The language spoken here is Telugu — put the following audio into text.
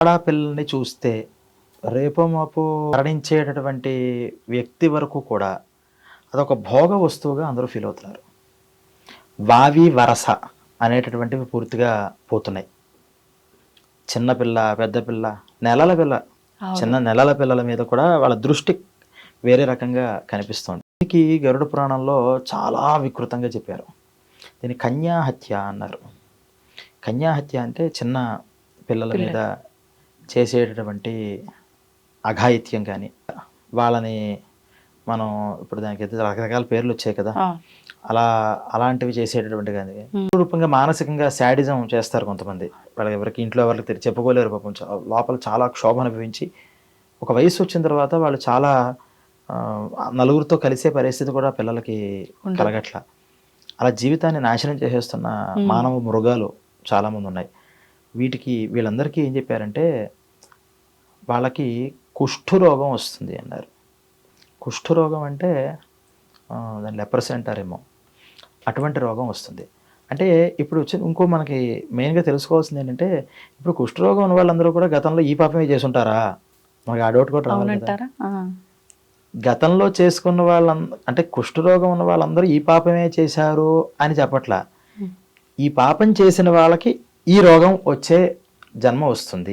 పిల్లల్ని చూస్తే రేపో మాపో మరణించేటటువంటి వ్యక్తి వరకు కూడా అదొక భోగ వస్తువుగా అందరూ ఫీల్ అవుతున్నారు. వావి వరస అనేటటువంటివి పూర్తిగా పోతున్నాయి. చిన్నపిల్ల, పెద్ద పిల్ల, నెలల పిల్ల, చిన్న నెలల పిల్లల మీద కూడా వాళ్ళ దృష్టి వేరే రకంగా కనిపిస్తుంది. దీనికి గరుడ పురాణంలో చాలా వికృతంగా చెప్పారు. దీన్ని కన్యాహత్య అన్నారు. కన్యాహత్య అంటే చిన్న పిల్లల మీద చేసేటటువంటి అఘాయిత్యం కానీ, వాళ్ళని మనం ఇప్పుడు దానికి రకరకాల పేర్లు వచ్చాయి కదా, అలాంటివి చేసేటటువంటి కానీ రూపంగా మానసికంగా శాడిజం చేస్తారు కొంతమంది. వాళ్ళకి ఎవరికి ఇంట్లో ఎవరికి చెప్పుకోలేరు పాపం, లోపల చాలా క్షోభ అనుభవించి ఒక వయసు వచ్చిన తర్వాత వాళ్ళు చాలా నలుగురితో కలిసే పరిస్థితి కూడా పిల్లలకి కలగట్ల. అలా జీవితాన్ని నాశనం చేసేస్తున్న మానవ మృగాలు చాలామంది ఉన్నాయి. వీళ్ళందరికీ ఏం చెప్పారంటే వాళ్ళకి కుష్ఠరోగం వస్తుంది అన్నారు. కుష్ఠరోగం అంటే దాన్ని లెప్రసీ అంటారేమో, అటువంటి రోగం వస్తుంది. అంటే ఇప్పుడు వచ్చి ఇంకో మనకి మెయిన్గా తెలుసుకోవాల్సింది ఏంటంటే, ఇప్పుడు కుష్ఠరోగం ఉన్న వాళ్ళందరూ కూడా గతంలో ఈ పాపమే చేసి ఉంటారా? మనకి ఆ డౌట్ కూడా రావాలి కదా. గతంలో చేసుకున్న అంటే కుష్ఠరోగం ఉన్న వాళ్ళందరూ ఈ పాపమే చేశారు అని చెప్పట్లా. ఈ పాపం చేసిన వాళ్ళకి ఈ రోగం వచ్చే జన్మ వస్తుంది.